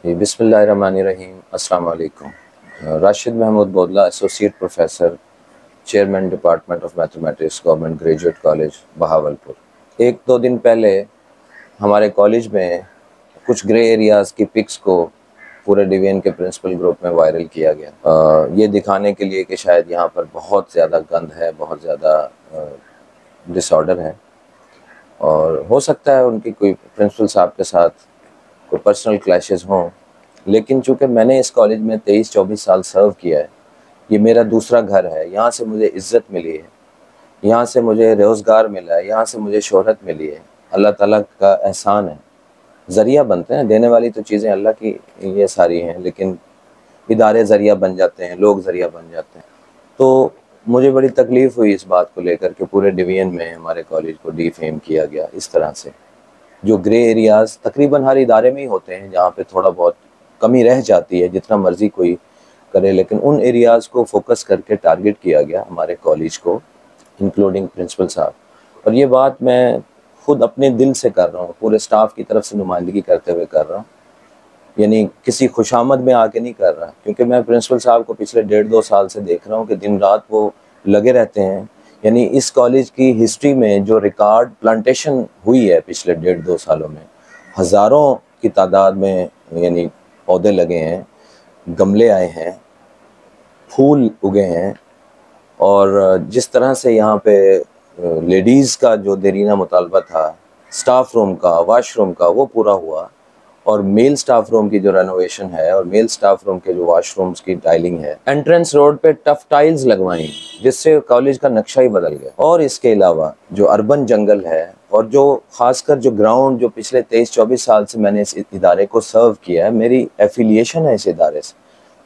بسم اللہ الرحمن الرحیم۔ السلام علیکم۔ Rashid Mahmood Bodla, associate professor, chairman department of mathematics, government graduate college Bahawalpur. ایک دو دن پہلے ہمارے کالج میں کچھ گرے ایریاز کی پکس کو پورے ڈویژن کے پرنسپل گروپ میں وائرل کیا گیا، یہ دکھانے کے لیے کہ شاید یہاں پر بہت زیادہ گند ہے، بہت زیادہ ڈس آرڈر ہے، اور ہو سکتا ہے ان کی کوئی پرنسپل صاحب کے ساتھ کوئی پرسنل کلیشز ہوں، لیکن چونکہ میں نے اس کالج میں 23-24 سال سرو کیا ہے، یہ میرا دوسرا گھر ہے، یہاں سے مجھے عزت ملی ہے، یہاں سے مجھے روزگار ملا ہے، یہاں سے مجھے شہرت ملی ہے، اللہ تعالیٰ کا احسان ہے۔ ذریعہ بنتے ہیں، دینے والی تو چیزیں اللہ کی یہ ساری ہیں، لیکن ادارے ذریعہ بن جاتے ہیں، لوگ ذریعہ بن جاتے ہیں۔ تو مجھے بڑی تکلیف ہوئی اس بات کو لے کر کہ پورے ڈویژن میں ہمارے کالج کو ڈی فیم کیا گیا اس طرح سے۔ جو گرے ایریاز تقریباً ہر ادارے میں ہی ہوتے ہیں، جہاں پہ تھوڑا بہت کمی رہ جاتی ہے، جتنا مرضی کوئی کرے، لیکن ان ایریاز کو فوکس کر کے ٹارگٹ کیا گیا ہمارے کالج کو، انکلوڈنگ پرنسپل صاحب۔ اور یہ بات میں خود اپنے دل سے کر رہا ہوں، پورے سٹاف کی طرف سے نمائندگی کرتے ہوئے کر رہا ہوں، یعنی کسی خوشامد میں آ کے نہیں کر رہا، کیونکہ میں پرنسپل صاحب کو پچھلے 1.5-2 سال سے دیکھ رہا ہوں کہ دن رات وہ لگے رہتے ہیں۔ یعنی اس کالج کی ہسٹری میں جو ریکارڈ پلانٹیشن ہوئی ہے پچھلے 1.5-2 سالوں میں، ہزاروں کی تعداد میں یعنی پودے لگے ہیں، گملے آئے ہیں، پھول اگے ہیں، اور جس طرح سے یہاں پہ لیڈیز کا جو دیرینہ مطالبہ تھا، سٹاف روم کا، واش روم کا، وہ پورا ہوا، اور میل سٹاف روم کی جو رینوویشن ہے اور میل سٹاف روم کے جو واش رومز کی ٹائلنگ ہے، انٹرنس روڈ پہ ٹف ٹائلز لگوائیں، جس سے کالج کا نقشہ ہی بدل گیا۔ اور اس کے علاوہ جو اربن جنگل ہے، اور جو خاص کر جو گراؤنڈ جو پچھلے 23-24 سال سے میں نے اس ادارے کو سرو کیا ہے، میری ایفیلیشن ہے اس ادارے سے،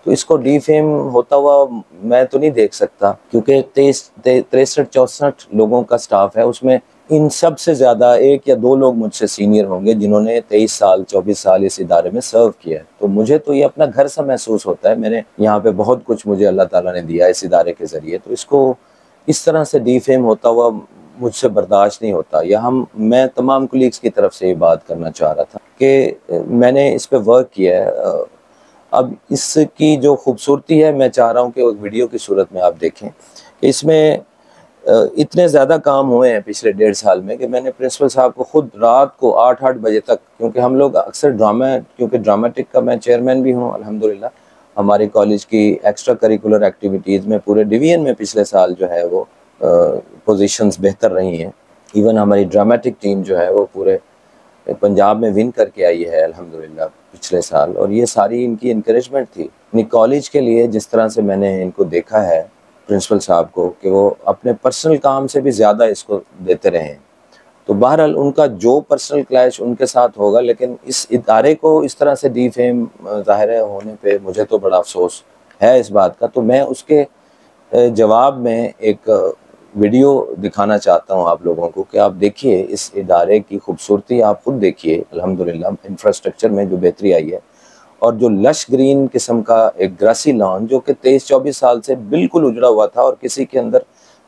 تو اس کو ڈی فیم ہوتا ہوا میں تو نہیں دیکھ سکتا، کیونکہ 63-64 لوگوں کا سٹاف ہے، اس میں ان سب سے زیادہ 1 یا 2 لوگ مجھ سے سینئر ہوں گے جنہوں نے 23-24 سال اس ادارے میں سرو کیا ہے، تو مجھے تو یہ اپنا گھر سا محسوس ہوتا ہے۔ میں نے یہاں پہ بہت کچھ مجھے اللہ تعالیٰ نے دیا اس ادارے کے ذریعے، تو اس کو اس طرح سے ڈی فیم ہوتا ہوا مجھ سے برداشت نہیں ہوتا۔ میں تمام کولیگز کی طرف سے یہ بات کرنا چاہ رہا تھا کہ میں نے اس پہ ورک کیا ہے۔ اب اس کی جو خوبصورتی ہے، میں چاہ رہا ہوں کہ ایک ویڈیو کی صورت میں آپ دیکھیں کہ اس میں اتنے زیادہ کام ہوئے ہیں پچھلے 1.5 سال میں کہ میں نے پرنسپل صاحب کو خود رات کو 8 بجے تک، کیونکہ ہم لوگ اکثر کیونکہ ڈرامٹک کا میں چیئرمین بھی ہوں الحمدللہ، ہماری کالج کی ایکسٹرا کریکولر ایکٹیویٹیز میں پورے ڈویژن میں پچھلے سال جو ہے وہ پوزیشنز بہتر رہی ہیں۔ ایون ہماری ڈرامٹک ٹیم جو ہے وہ پورے پنجاب میں ون کر کے آئی ہے الحمدللہ پچھلے سال، اور یہ ساری ان کی انکریجمنٹ تھی اپنی کالج کے لیے۔ جس طرح سے میں نے ان کو دیکھا ہے پرنسپل صاحب کو کہ وہ اپنے پرسنل کام سے بھی زیادہ اس کو دیتے رہے، تو بہرحال ان کا جو پرسنل کلیش ان کے ساتھ ہوگا، لیکن اس ادارے کو اس طرح سے ڈی فیم ظاہر ہونے پہ مجھے تو بڑا افسوس ہے اس بات کا۔ تو میں اس کے جواب میں ایک ویڈیو دکھانا چاہتا ہوں آپ لوگوں کو کہ آپ دیکھیے اس ادارے کی خوبصورتی، آپ خود دیکھیے الحمدللہ انفراسٹرکچر میں جو بہتری آئی ہے، اور جو لش گرین قسم کا ایک گراسی لان جو کہ 23-24 سال سے بالکل اجڑا ہوا تھا، اور کسی کے اندر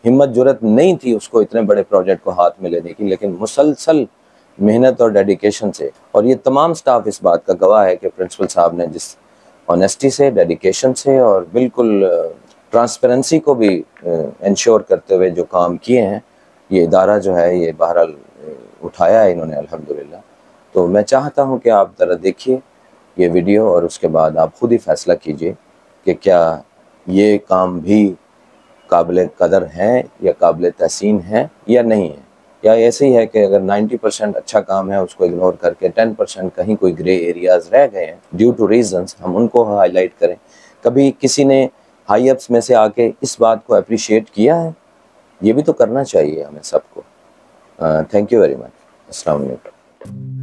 ہمت جرت نہیں تھی اس کو اتنے بڑے پروجیکٹ کو ہاتھ میں لینے کی، لیکن مسلسل محنت اور ڈیڈیکیشن سے، اور یہ تمام سٹاف اس بات کا گواہ ہے کہ پرنسپل صاحب نے جس آنیسٹی سے، ڈیڈیکیشن سے، اور بالکل ٹرانسپیرنسی کو بھی انشور کرتے ہوئے جو کام کیے ہیں، یہ ادارہ جو ہے یہ بہرحال اٹھایا ہے انہوں نے الحمدللہ۔ تو میں چاہتا ہوں کہ آپ ذرا دیکھیے یہ ویڈیو، اور اس کے بعد آپ خود ہی فیصلہ کیجئے کہ کیا یہ کام بھی قابل قدر ہیں یا قابل تحسین ہیں یا نہیں ہیں، یا ایسے ہی ہے کہ اگر 90% اچھا کام ہے اس کو اگنور کر کے 10% کہیں کوئی گرے ایریاز رہ گئے ہیں ڈیو ٹو ریزنز، ہم ان کو ہائی لائٹ کریں۔ کبھی کسی نے ہائی اپس میں سے آ کے اس بات کو اپریشیٹ کیا ہے؟ یہ بھی تو کرنا چاہیے ہمیں سب کو۔ Thank you very much. السلام علیکم۔